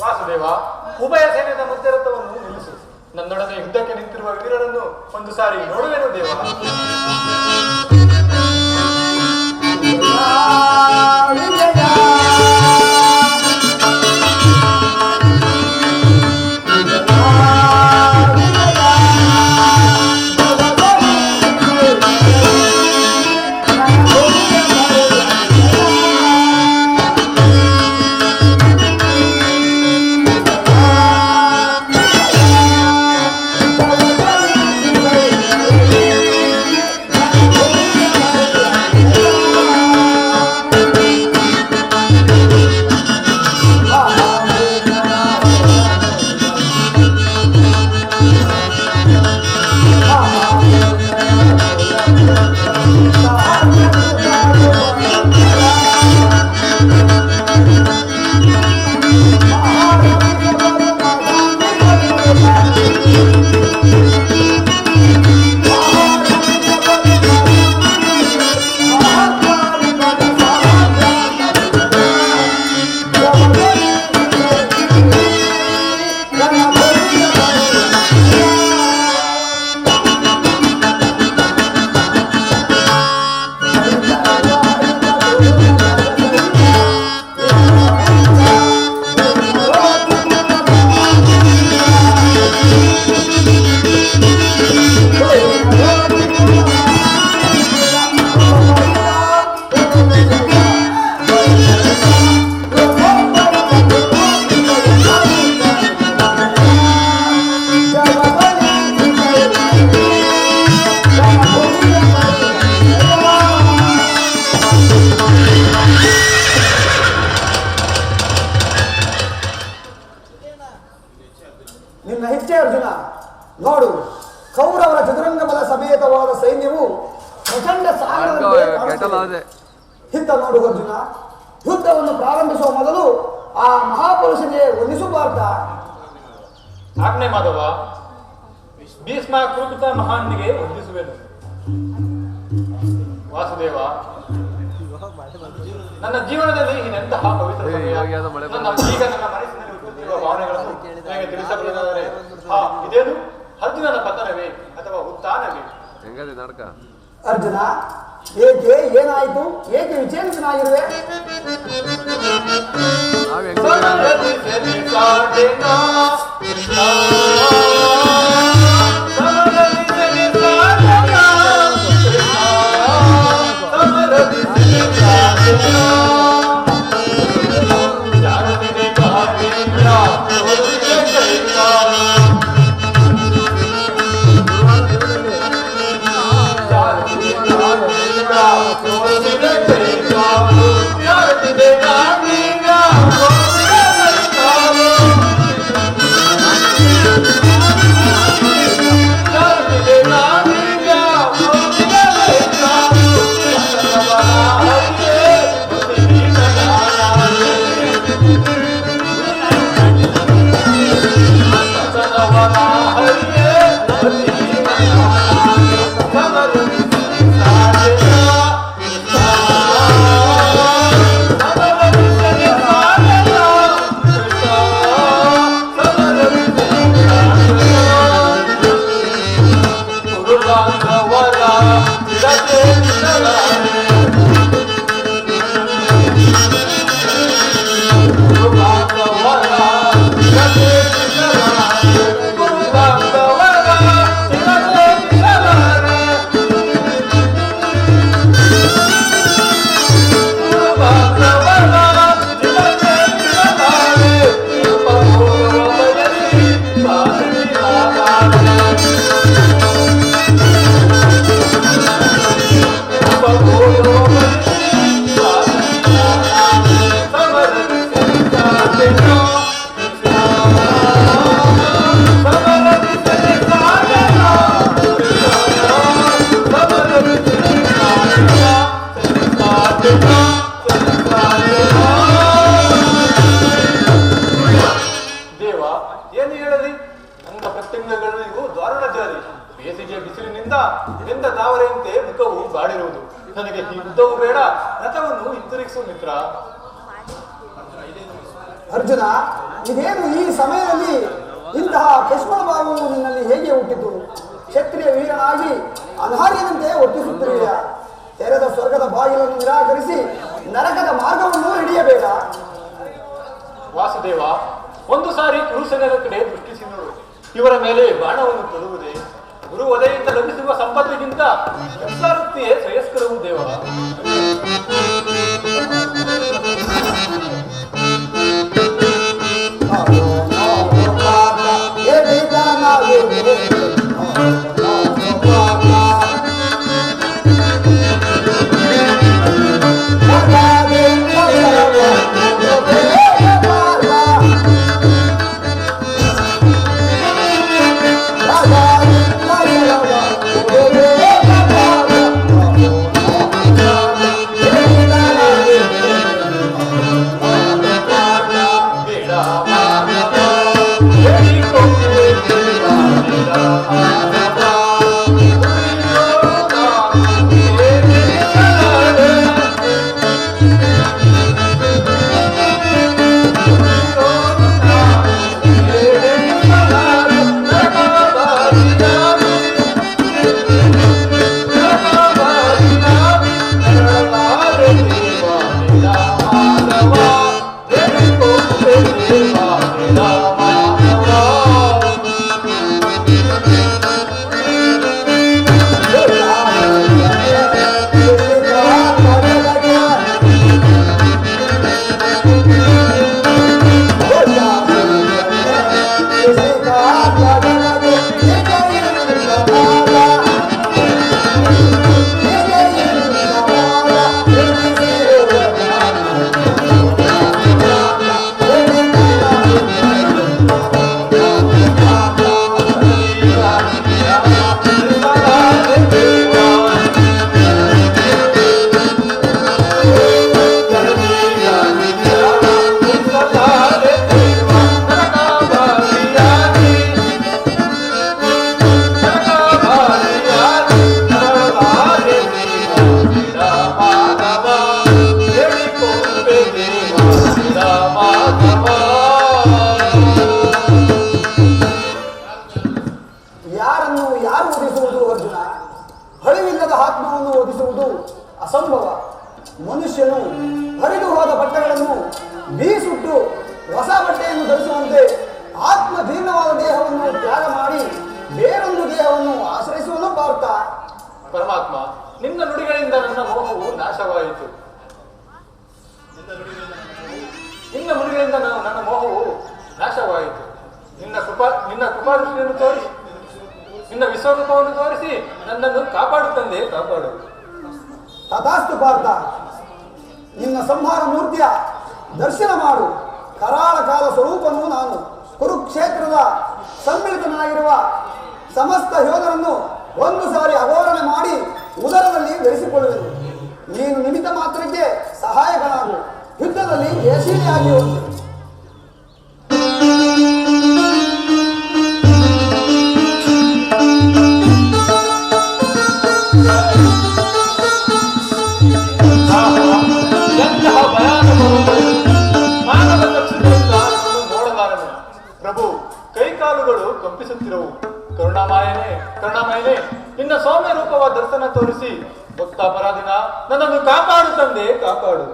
ವಾಸುದೇವ, ಉಭಯ ಸೇನೆಯ ಮಧ್ಯರಥವನ್ನು ನಿಲ್ಲಿಸು. ನನ್ನೊಡನೆ ಯುದ್ಧಕ್ಕೆ ನಿಂತಿರುವ ವೀರರನ್ನು ಒಂದು ಸಾರಿ ನೋಡುವೆನು ದೇವ. ನಿನ್ನ ಹೆಚ್ಚೆ ಅರ್ಜುನ. ನೋಡು, ಕೌರವರ ಚದುರಂಗ ಬಲ ಸಮೇತವಾದ ಸೈನ್ಯವು ಪ್ರಚಂಡ ಸಾಗರದಂತೆ. ಇಂಥ ನೋಡು ಅರ್ಜುನ, ಯುದ್ಧವನ್ನು ಪ್ರಾರಂಭಿಸುವ ಮೊದಲು ಆ ಮಹಾಪುರುಷನಿಗೆ ವಂದಿಸಬಾರ್ದ? ಆಜ್ಞೆ ಮಾಧವ. ಭೀಷ್ಮ ಕುರುಪಿತ ಮಹಾನ್ನಿಗೆ ವಂದಿಸುವೆನು. ವಾಸುದೇವ, ನನ್ನ ಜೀವನದಲ್ಲಿ ಇನ್ನೆಂತಹ ಪವಿತ್ರ ಸಮಯ. ನನ್ನ ಮನಸ್ಸಿನಲ್ಲಿ ಹುಟ್ಟುತ್ತಿರುವ ಭಾವನೆಗಳನ್ನು ನನಗೆ ತಿಳಿಸಬಹುದಾದರೆ ಇದೇನು ಅರ್ಜುನನ ಪತನವೇ ಅಥವಾ ಉತ್ಥಾನವೇ? ಅರ್ಜುನ, ಏಕೆ, ಏನಾಯಿತು? ಏಕೆ ವಿಚಲಿತನಾಗಿರುವೆ? ನನಗೆ ಈ ಯುದ್ಧವೂ ಬೇಡ, ರಥವನ್ನು ಹಿಂತಿರುಗಿಸು ಮಿತ್ರ. ಅರ್ಜುನ, ಇದೇನು ಈ ಸಮಯದಲ್ಲಿ ಇಂತಹ ಕಶ್ಮಲ ಭಾವವು ನಿನ್ನಲ್ಲಿ ಹೇಗೆ ಹುಟ್ಟಿತು? ಕ್ಷತ್ರಿಯ ವೀರನಾಗಿ ಅನಾರ್ಯನಂತೆ ವರ್ತಿಸುತ್ತಿರುವೆಯ? ತೆರೆದ ಸ್ವರ್ಗದ ಬಾಗಿಲನ್ನು ನಿರಾಕರಿಸಿ ನರಕದ ಮಾರ್ಗವನ್ನು ಹಿಡಿಯಬೇಡ. ವಾಸುದೇವ, ಒಂದು ಸಾರಿ ಕುರುಸೇನೆಯ ಕಡೆ ದೃಷ್ಟಿಸಿ ನೋಡು. ಇವರ ಮೇಲೆ ಬಾಣವನ್ನು ಕೊಡುವುದೇ? ಗುರು ವಧೆಯಿಂದ ಲಭಿಸುವ ಸಂಪತ್ತಿಗಿಂತ ವೃತ್ತಿಯೇ ಶ್ರೇಯಸ್ಕರವು ದೇವ. ಅಸಂಭವ. ಮನುಷ್ಯನು ಹರಿದು ಹೋದ ಬಟ್ಟೆಗಳನ್ನು ಬೀಸುಟ್ಟು ಹೊಸ ಬಟ್ಟೆಯನ್ನು ಧರಿಸುವಂತೆ ಆತ್ಮಧೀರ್ಣವಾದ ದೇಹವನ್ನು ತ್ಯಾಗ ಮಾಡಿ ಬೇರೊಂದು ದೇಹವನ್ನು ಆಶ್ರಯಿಸುವನು ಪಾರ್ಥ. ಪರಮಾತ್ಮ, ನಿನ್ನ ನುಡಿಗಳಿಂದ ನನ್ನ ಮೋಹವು ನಾಶವಾಯಿತು. ನಿನ್ನ ನುಡಿಗಳಿಂದ ನನ್ನ ಮೋಹವು ನಾಶವಾಯಿತು. ನಿನ್ನ ಕೃಪಾದೃಷ್ಟಿಯನ್ನು ತೋರಿಸಿ, ನಿನ್ನ ವಿಶ್ವರೂಪವನ್ನು ತೋರಿಸಿ ನನ್ನನ್ನು ಕಾಪಾಡು ತಂದೆ, ಕಾಪಾಡು. ತಥಾಸ್ತು ಪಾರ್ಥ, ನಿನ್ನ ಸಂಹಾರ ಮೂರ್ತಿಯ ದರ್ಶನ ಮಾಡು. ಕರಾಳ ಕಾಲ ಸ್ವರೂಪನು ನಾನು. ಕುರುಕ್ಷೇತ್ರದ ಸಮ್ಮಿಳಿತನಾಗಿರುವ ಸಮಸ್ತ ಯೋಧರನ್ನು ಒಂದು ಸಾರಿ ಅಘೋರಣೆ ಮಾಡಿ ಉದರದಲ್ಲಿ ಧರಿಸಿಕೊಳ್ಳುವೆನು. ನೀನು ನಿಮಿತ್ತ ಮಾತ್ರಕ್ಕೆ ಸಹಾಯಕನಾಗು. ಯುದ್ಧದಲ್ಲಿ ಜಯಶೀಲಿಯಾಗಿ ಹೋಗು. ಪ್ರಭು, ಕೈಕಾಲುಗಳು ಕಂಪಿಸುತ್ತಿರವು. ಕರುಣಾಮಯನೇ, ನಿನ್ನ ಸೌಮ್ಯ ರೂಪವಾದ ದರ್ಶನ ತೋರಿಸಿ ಭಕ್ತ ಅಪರಾಧಿನ ನನ್ನನ್ನು ಕಾಪಾಡು ತಂದೆ, ಕಾಪಾಡು.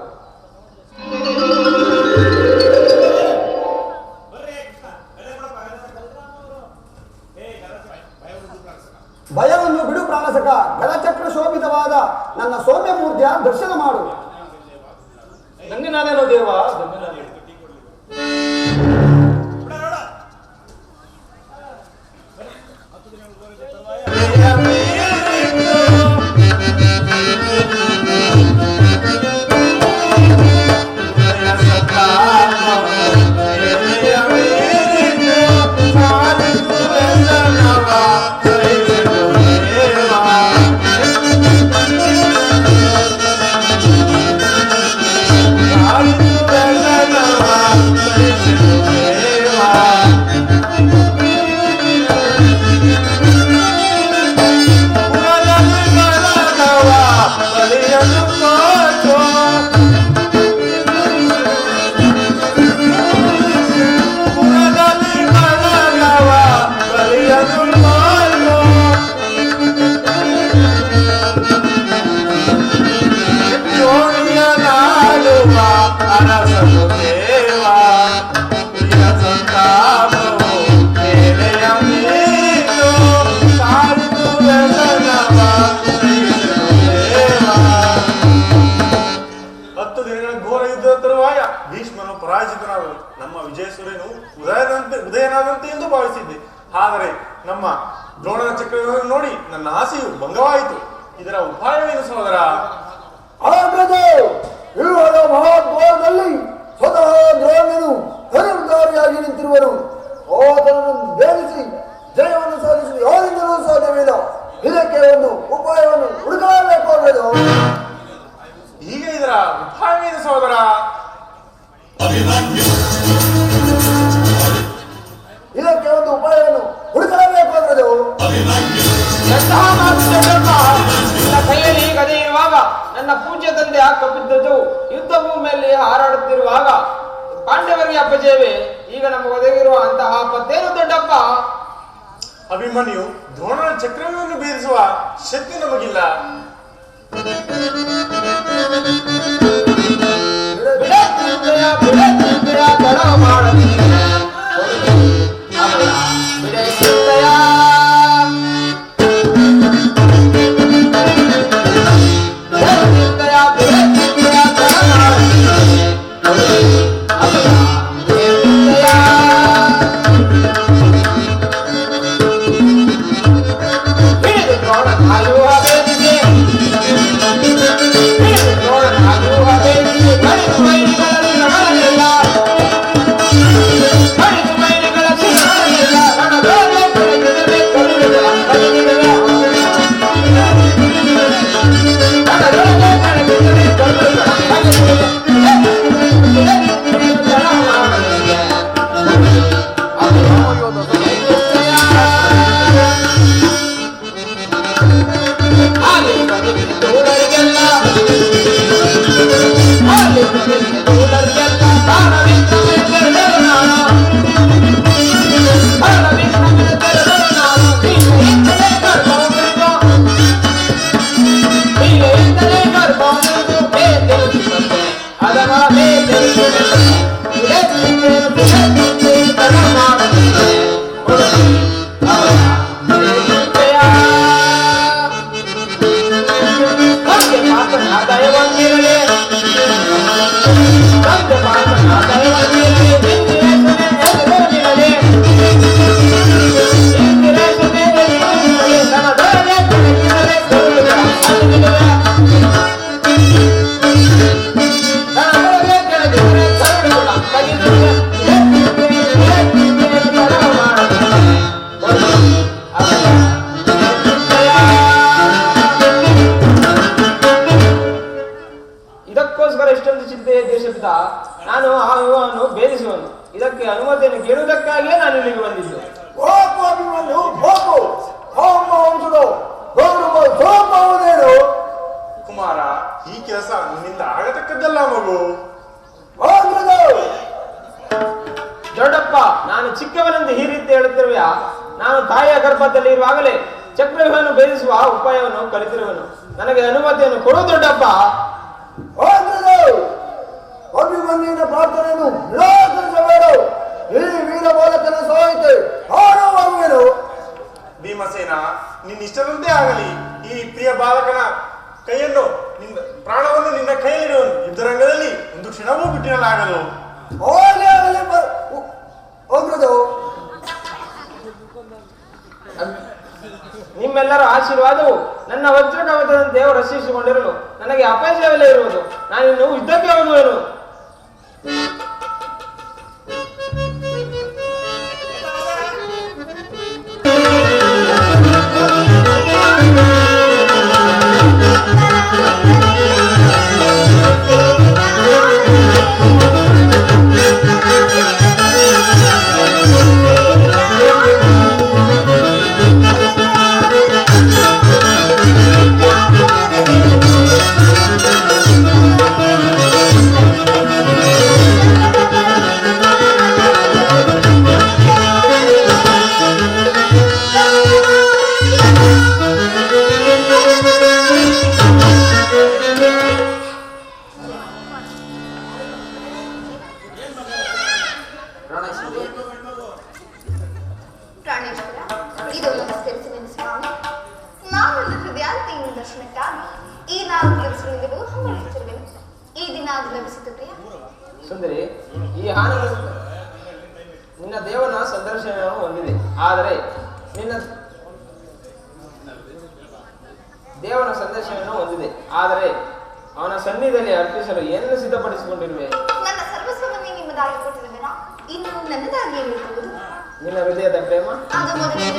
ಭಯವನ್ನು ಬಿಡು ಪ್ರಾಣಸಕ. ಗಲಚಕ್ರ ಶೋಭಿತವಾದ ನನ್ನ ಸೌಮ್ಯ ಮೂರ್ತಿಯ ದರ್ಶನ ಮಾಡು. ಧನ್ಯನಾದೇನೋ ದೇವ, ಧನ್ಯನಾದೇನು. Hallelujah. ಸೂರ್ಯನು ಉದಯನಾದಂತೆ ಎಂದು ಭಾವಿಸಿದ್ದೆ. ಆದರೆ ನಮ್ಮ ದ್ರೋಣನ ಚಕ್ರವನ್ನು ನೋಡಿ ನನ್ನ ಆಸೆಯು ಭಂಗವಾಯಿತು. ಇದರ ಉಪಾಯವೇನು ಸಹೋದರ? ಮಹಾದ್ವಾರದಲ್ಲಿ ಸ್ವತಃ ದ್ರೋಣನು ಧನುರ್ಧಾರಿಯಾಗಿ ನಿಂತಿರುವರು. ಆತನನ್ನು ಭೇದಿಸಿ ಜಯವನ್ನು ಸಾಧಿಸಲು ಯಾರಿಂದಲೂ ಸಾಧ್ಯವಿಲ್ಲ. ಇದಕ್ಕೆ ಒಂದು ಉಪಾಯವನ್ನು ಹುಡುಕಲೇಬೇಕು. ಈಗ ಇದರ ಉಪಾಯವೇನು ಸಹೋದರ? ಇದಕ್ಕೆ ಒಂದು ಉಪಾಯವನ್ನು ಹುಡುಕಲೇಬೇಕು ಅಂದ್ರೆ ನನ್ನ ಕೈಯಲ್ಲಿ ಗದೆ ಇರುವಾಗ ನನ್ನ ಪೂಜ್ಯ ತಂದೆ ಕಪಿಧ್ವಜವು ಯುದ್ಧ ಭೂಮಿಯಲ್ಲಿ ಹಾರಾಡುತ್ತಿರುವಾಗ ಪಾಂಡವರಿಗೆ ಅಪಜಯವೇ ಈಗ ನಮಗೆ ಒದಗಿರುವ ಅಂತಹ ಆಪತ್ತೇನು ದೊಡ್ಡಪ್ಪ? ಅಭಿಮನ್ಯು ದ್ರೋಣನ ಚಕ್ರವನ್ನು ಭೇದಿಸುವ ಶಕ್ತಿ ನಮಗಿಲ್ಲ. ನಾನು ಆ ವಿವಾಹವನ್ನು ಭೇದಿಸುವನು. ಇದಕ್ಕೆ ಅನುಮತಿಯನ್ನು ಕೇಳುವುದಕ್ಕಾಗಿಯೇ ನಾನು ಇಲ್ಲಿಗೆ ಬಂದಿದ್ದು. ಕುಮಾರ, ಈ ಕೆಲಸ ನಿನ್ನಿಂದ ಆಗತಕ್ಕದ್ದಲ್ಲ ಮಗು. ದೊಡ್ಡಪ್ಪ, ನಾನು ಚಿಕ್ಕವನೆಂದು ಈ ರೀತಿ ಹೇಳುತ್ತಿರುವೆಯಾ? ನಾನು ತಾಯಿಯ ಗರ್ಭದಲ್ಲಿ ಇರುವಾಗಲೇ ಚಕ್ರವ್ಯೂಹವನ್ನು ಭೇದಿಸುವ ಉಪಾಯವನ್ನು ಕಲಿತಿರುವನು. ನನಗೆ ಅನುಮತಿಯನ್ನು ಕೊಡು ದೊಡ್ಡಪ್ಪ. ಅಭಿಮನ್ಯುವಿನ ಪ್ರಾರ್ಥನೆಯನ್ನು ನಿರಾಕರಿಸಬೇಡ. ಈ ವೀರ ಬಾಲಕನ ಸಹಾಯತೆ ಆಡುವರು. ಭೀಮಸೇನ, ನಿನ್ನಿಷ್ಟದಂತೆ ಆಗಲಿ. ಈ ಪ್ರಿಯ ಬಾಲಕನ ಕೈಯನ್ನು ಪ್ರಾಣವನ್ನು ನಿನ್ನ ಕೈಯಲ್ಲಿರುವನು. ಯುದ್ಧರಂಗದಲ್ಲಿ ಒಂದು ಕ್ಷಣವೂ ಬಿಟ್ಟಿರಲಾಗದು. ನಿಮ್ಮೆಲ್ಲರ ಆಶೀರ್ವಾದವು ನನ್ನ ವಜ್ರ ಕವಚದಂತೆ ರಕ್ಷಿಸಿಕೊಂಡಿರಲು ನನಗೆ ಅಪಜಯವೇ ಇರುವುದು. ನಾನಿನ್ನು ಯುದ್ಧಕ್ಕೆ ಹೋಗುವೆನು. ನಿನ್ನ ದೇವನ ಸಂದರ್ಶನವನ್ನು ಹೊಂದಿದೆ. ಆದರೆ ನಿನ್ನ ದೇವನ ಸಂದರ್ಶನವನ್ನು ಹೊಂದಿದೆ ಆದರೆ ಅವನ ಸನ್ನಿಧಿಯಲ್ಲಿ ಅರ್ಪಿಸಲು ಏನನ್ನು ಸಿದ್ಧಪಡಿಸಿಕೊಂಡಿರುವೆ? ನನ್ನ ಸರ್ವಸ್ವವನ್ನೇ ನಿಮ್ಮದಾಗಿ ಕೊಟ್ಟಿರುವೆನಾ? ಇನ್ನು ನನ್ನದಾಗಿ ಏನಿರುವುದು? ನಿನ್ನ ಹೃದಯದ ಪ್ರೇಮ ಅದು ಮೊದಲೇ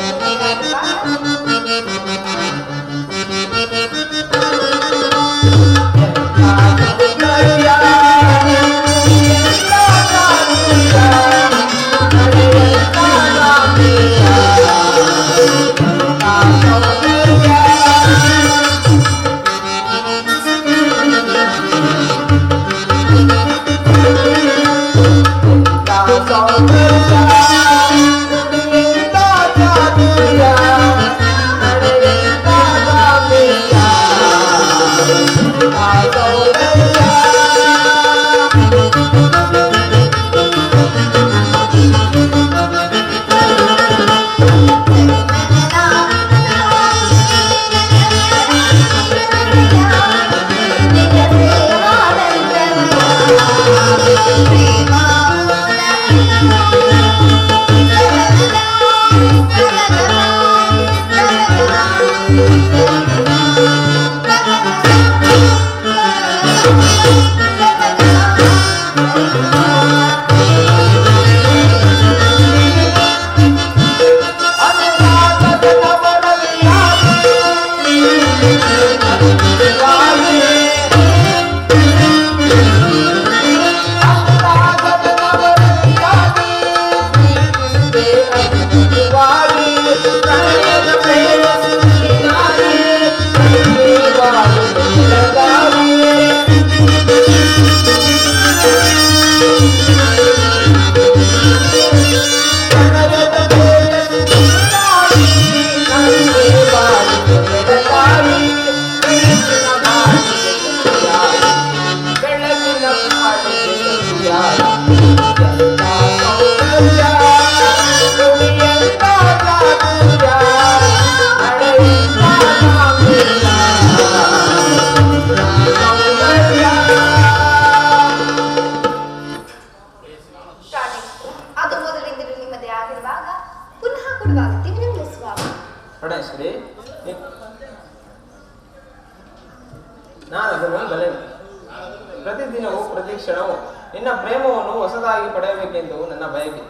ಪ್ರತಿದಿನವೂ ಪ್ರತಿ ಕ್ಷಣವೂ ನಿನ್ನ ಪ್ರೇಮವನ್ನು ಹೊಸದಾಗಿ ಪಡೆಯಬೇಕೆಂದು ನನ್ನ ಬಯಕೆ.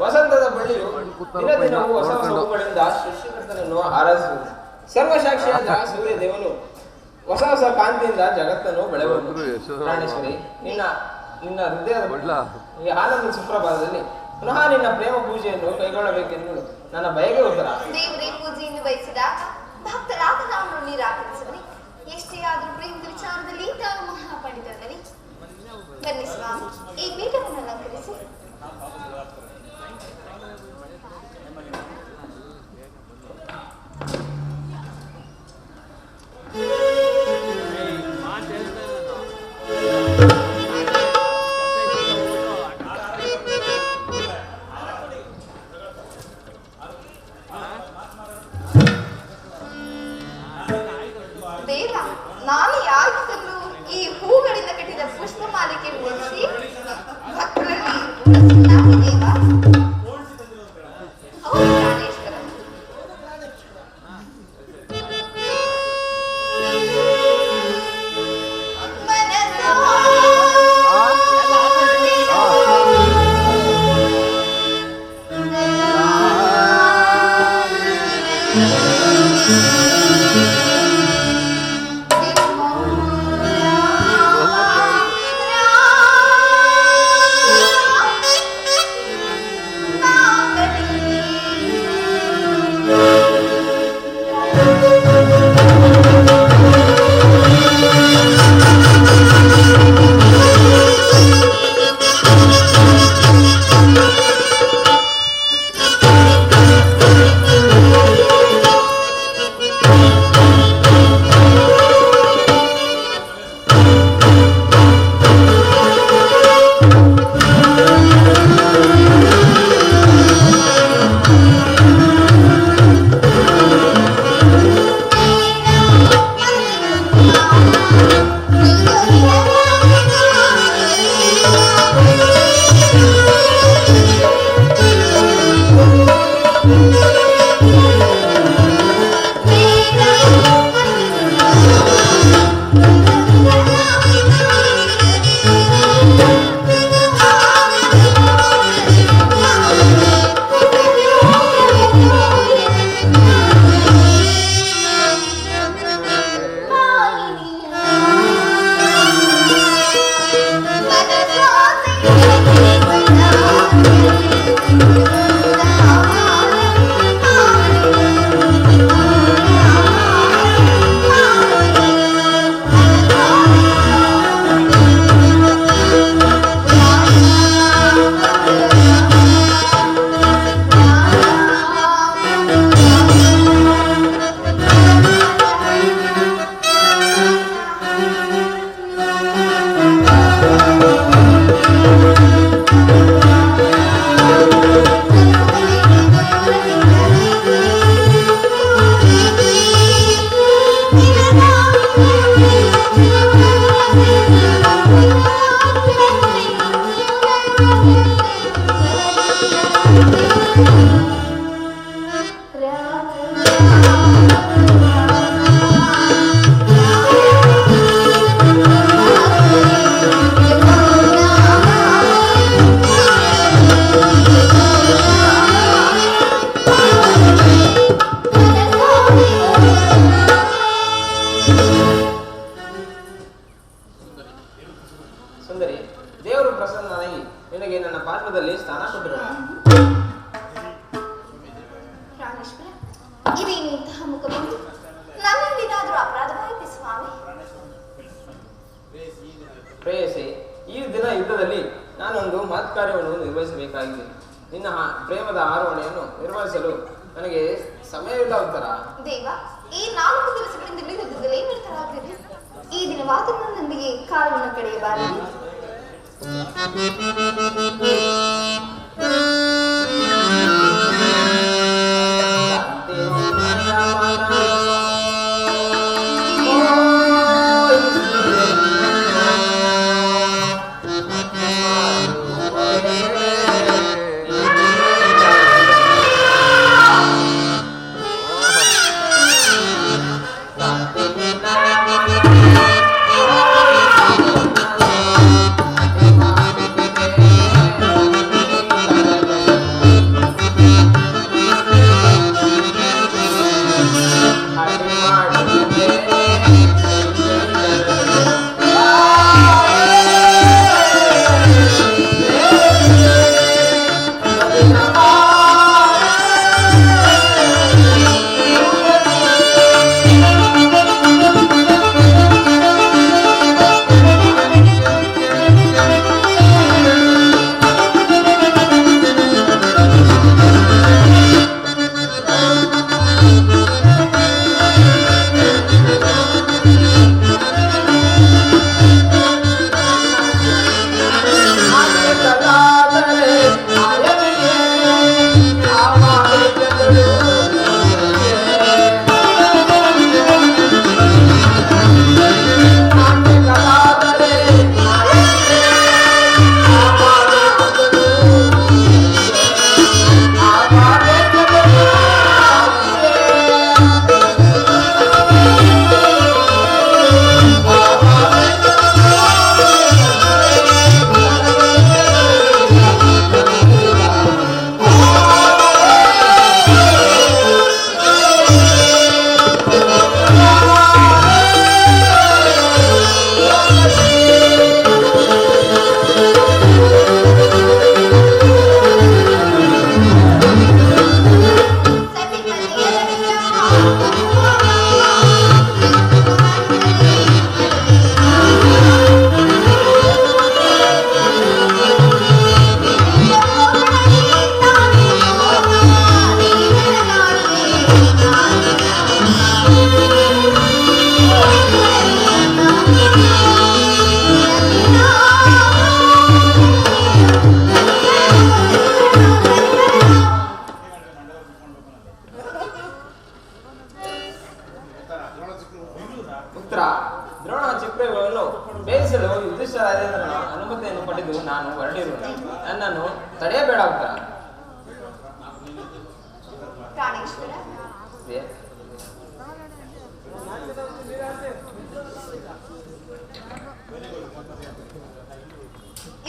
ವಸಂತದ ಬಳ್ಳಿಯು ದಿನ ದಿನವೂ ಹೊಸ ಹೊಸ ಹೂಗಳಿಂದ ಸೃಷ್ಟಿಕರ್ತನನ್ನು ಆರಾಧಿಸುವುದು. ಸರ್ವಸಾಕ್ಷಿಯಾದ ಸೂರ್ಯ ದೇವನು ಹೊಸ ಹೊಸ ಕಾಂತಿಯಿಂದ ಜಗತ್ತನ್ನು ಬೆಳೆಯುವುದು. ಪ್ರಾಣೇಶ್ವರಿ, ನಿನ್ನ ನಿನ್ನ ಹೃದಯದ ಈ ಆನಂದ ಸುಪ್ರಭಾತದಲ್ಲಿ ಪುನಃ ನಿನ್ನ ಪ್ರೇಮ ಪೂಜೆಯನ್ನು ಕೈಗೊಳ್ಳಬೇಕೆಂದು ನನ್ನ ಬಯಕೆ ಉತ್ತರ. ದೇವರೇ ಪೂಜೆಯನ್ನು ಬಯಸಿದಾಗ ಭಕ್ತರಾದ ನಾವು ನಿರಾಕರಿಸುವನೆ. ಎಷ್ಟೇ ಆದರೂ ಪ್ರೇಮದ ವಿಚಾರದಲ್ಲಿ ತಾವು ಮಹಾಪಂಡಿತರಲ್ಲವೇ? ಬನ್ನಿ ಸ್ವಾಮಿ, ಈ ಪೀಠವನ್ನು ಅಲಂಕರಿಸಿ. ದೇವ, ನಾನು ಯಾಗಿದ್ದರೂ ಈ ಹೂಗಳಿಂದ ಕಟ್ಟಿದ ಪುಷ್ಪ ಮಾಲಿಕೆ ಹೊರಿಸಿ ಭಕ್ತರಲ್ಲಿ ದೇವ. ಹೌದು ಪ್ರಾಣೇಶ್ವರ. ಸುಂದರಿ, ದೇವರು ಪ್ರಸನ್ನನಾಗಿ ನಿನಗೆ ನನ್ನ ಪಾತ್ರದಲ್ಲಿ ಸ್ಥಾನ ಕೊಟ್ಟರು. ಪ್ರಾಣೇಶ್ವರ, ಇದೇನು ಇಂತಹ ಮುಖ ಬಂತು? ನನ್ನಿಂದೇನಾದರೂ ಅಪರಾಧವಾಯಿತೆ ಸ್ವಾಮಿ? ಪ್ರೇಯಸಿ, ಈ ದಿನ ಯುದ್ಧದಲ್ಲಿ ನಾನೊಂದು ಮಹತ್ ಕಾರ್ಯವನ್ನು ನಿರ್ವಹಿಸಬೇಕಾಗಿದೆ. ನಿನ್ನ ಪ್ರೇಮದ ಆರೋಹಣೆಯನ್ನು ನಿರ್ವಹಿಸಲು ನನಗೆ ಸಮಯವಿಲ್ಲ ಉತ್ತರ. ದೇವ, ಈ 4 ದಿವಸಗಳಿಂದ ಯುದ್ಧದಲ್ಲಿ ಏನು ನಿರ್ಧಾರವಾಗಿದೆ? ಈ ದಿನವಾದರೂ ನನ್ನೊಂದಿಗೆ ಕಾಲವನ್ನು ಕಳೆಯಬಾರದು. ಪುತ್ರ, ದ್ರೋಣ ಚಕ್ರವನ್ನು ಬೇಯಿಸಲು ಯುಧಿಷ್ಠಿರ ರಾಜೇಂದ್ರನ ಅನುಮತಿಯನ್ನು ಪಡೆದು ನಾನು ಹೊರಟಿರುವೆ. ನನ್ನನ್ನು ತಡೆಯಬೇಡ ಪುತ್ರ. ಪ್ರಾಣೇಶ್ವರ,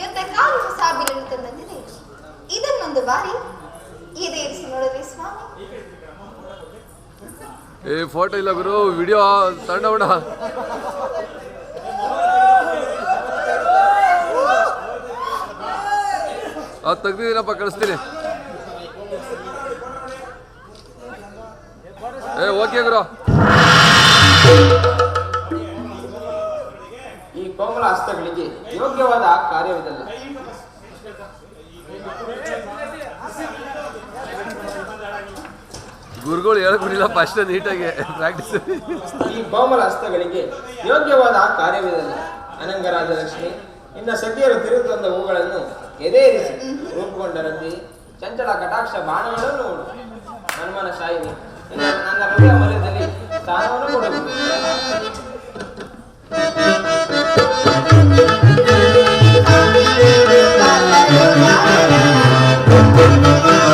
ಯುದ್ಧಕ್ಕಾಗಿ ಹೊಸ ಬಿಲ್ಲನ್ನು ತಂದಂತಿದೆ. ಇದನ್ನೊಂದು ಬಾರಿ ಈಡೇರಿಸಿ ನೋಡಲಿ ಸ್ವಾಮಿ. ಏ ಫೋಟೋ ಇಲ್ಲ ಗುರು, ವಿಡಿಯೋ ತಗೊಂಡ ಅದು ತೆಗ್ದಿದ್ದೀನಪ್ಪ, ಕಳಿಸ್ತೀನಿ. ಏ ಓಕೆ ಗುರು. ಈ ಕೋಮಲ ಹಸ್ತಗಳಿಗೆ ಯೋಗ್ಯವಾದ ಕಾರ್ಯವಿದಲ್ಲ. ಗುರುಗಳು ಹೇಳ್ಕೊಡಿಲ್ಲಪ್ಪ ಅಷ್ಟೇ ನೀಟಾಗಿ ಪ್ರಾಕ್ಟೀಸ್. ಈ ಕೋಮಲ ಹಸ್ತಗಳಿಗೆ ಯೋಗ್ಯವಾದ ಕಾರ್ಯವಿದಲ್ಲ. ಅನಂಗರಾಜಲಕ್ಷ್ಮಿ, ಇನ್ನ ಸಖಿಯರು ತಿರುಗುವಂತ ಹೂಗಳನ್ನು ಎದೆಯಿರಿಸಿ ರೂಪುಗೊಂಡರಂತೆ ಚಂಚಲ ಕಟಾಕ್ಷ ಬಾಣಗಳನ್ನು ನೋಡು. ಹನುಮನ ಶಾಯಿನಿ, ನನ್ನ ಹೃದಯ ಮಧ್ಯದಲ್ಲಿ ಸ್ಥಾನವನ್ನು ಕೊಡಬೇಕು. Thank you.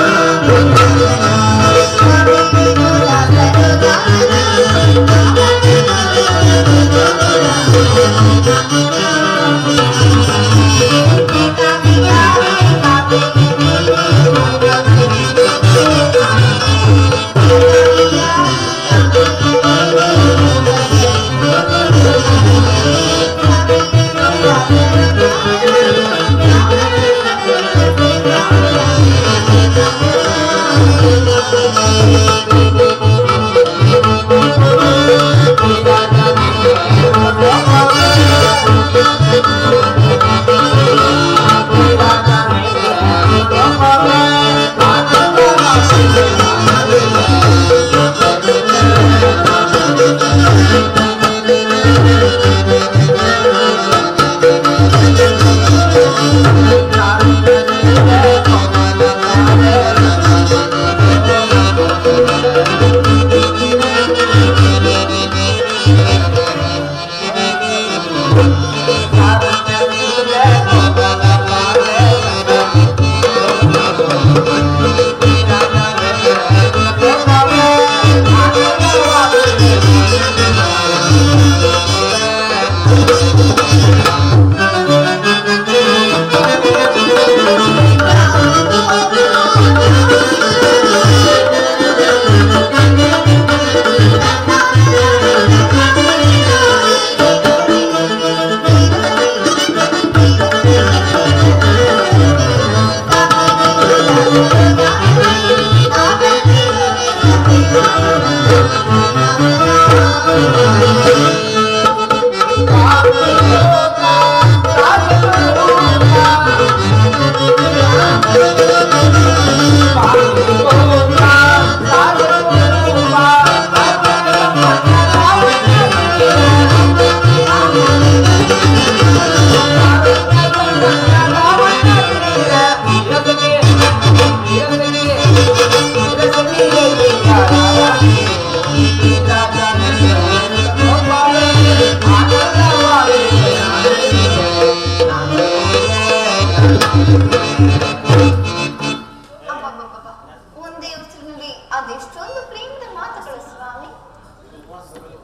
ಒಂದೇ ಉಸಿರಿನಲ್ಲಿ ಅದೆಷ್ಟೊಂದು ಪ್ರೇಮದ ಮಾತುಗಳು ಸ್ವಾಮಿ.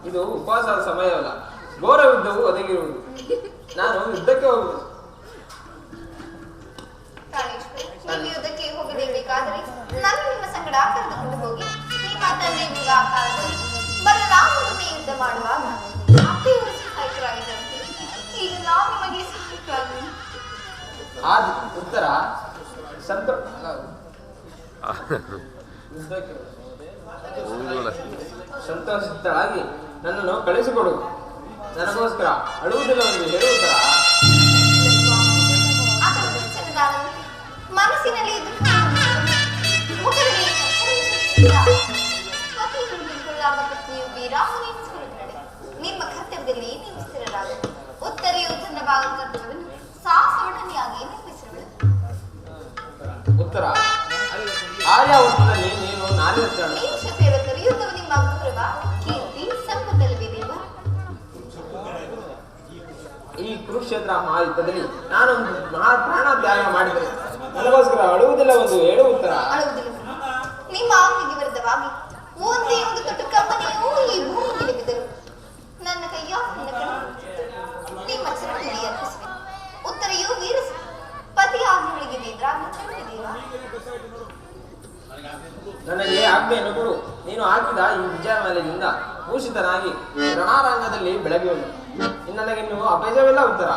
ಇದು ಉಪವಾಸದ ಸಮಯವಲ್ಲ, ಘೋರ ಯುದ್ಧವು ಒದಗಿರುವುದು. ನಾನು ಯುದ್ಧಕ್ಕೆ ಹೋಗುವುದು. ನೀವು ಯುದ್ಧಕ್ಕೆ ಹೋಗಲೇಬೇಕಾದರೆ ನಾನು ನಿಮ್ಮ ಸಂಗಡ ಕರೆದುಕೊಂಡು ಹೋಗಿ ನಿಮ್ಮ ತಂದೆ ವಿವಾಹದಲ್ಲಿ ಬಲರಾಮನೊಂದಿಗೆ ಯುದ್ಧ ಮಾಡುವಾಗ ಅತ್ತೆಯವರು ಸಹಾಯಕರಾಗಿದ್ದಂತೆ ಈಗ ನಾವು ನಿಮಗೆ ಸಹಾಯಕರಾಗಿ ಆದ ಉತ್ತರ ಸಂತೋಷಿತಳಾಗಿ ನನ್ನನ್ನು ಕಳಿಸಿಕೊಡು. ನನಗೋಸ್ಕರ ಅಳುವುದಿಲ್ಲ ಎಂದು ಹೇಳುವುದರ ಮನಸ್ಸಿನಲ್ಲಿ ನಿಮ್ಮ ಕರ್ತವ್ಯದಲ್ಲಿ ನೀವು ಸ್ಥಿರರಾಗ ಉತ್ತರೆಯು ತನ್ನ ಭಾಗ ಕರ್ತವ್ಯವನ್ನು ಸಾಹಸವನ್ನಿಯಾಗಿ ನಿರ್ಮಿಸಿರುವುದು. ಉತ್ತರ ಆರ್ಯಾವರ್ತದಲ್ಲಿ ನೀನು ನಾರಿರತ್ತಳು. ಈ ಕ್ಷತ್ರಿಯರ ಯುದ್ಧವು ನಿಮ್ಮ ಗೌರವ ಕೀರ್ತಿ ಸಂಪತ್ತಲ್ಲವಿದೆಯಲ್ಲ. ಈ ಕುರುಕ್ಷೇತ್ರ ಮಹಾಯುದ್ಧದಲ್ಲಿ ನಾನೊಂದು ಮಹಾ ಪ್ರಾಣ ತ್ಯಾಗ ಮಾಡಿದರೆ ನನಗೋಸ್ಕರ ಅಳುವುದಿಲ್ಲ ಎಂದು ಹೇಳು. ಉತ್ತರ ಅಳುವುದಿಲ್ಲ. ನಿಮ್ಮ ಆಜ್ಞೆಗೆ ವಿರುದ್ಧವಾಗಿ ಒಂದೇ ಒಂದು ತೊಟ್ಟು ಕಂಪನಿಯೂ ಈ ಭೂಮಿಗೆ ಬಿದ್ದರು ನನ್ನ ಕೈಯ ನಿಮ್ಮ ಚರಣದಲ್ಲಿ ಅರ್ಪಿಸುವೆ. ಉತ್ತರೆಯು ವೀರಸ ಪತಿ ಆಜ್ಞೆಗಳಿಗೆ ನನಗೆ ಆಜ್ಞೆಯನ್ನು ಕೊಡು. ನೀನು ಹಾಕಿದ ಈ ವಿಜಯಮಾಲೆಯಿಂದ ಭೂಷಿತನಾಗಿ ರಣಾರಂಗದಲ್ಲಿ ಬೆಳಗುವನು. ನನಗಿನ್ನು ಅಪೇಜವಿಲ್ಲ. ಉತ್ತರ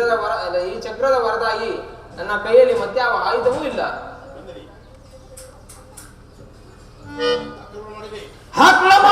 ಈ ಚಕ್ರದ ಹೊರತಾಗಿ ನನ್ನ ಕೈಯಲ್ಲಿ ಮತ್ತೆ ಯಾವ ಆಯುಧವೂ ಇಲ್ಲ. ಹಾಕ್ಲಮ್ಮ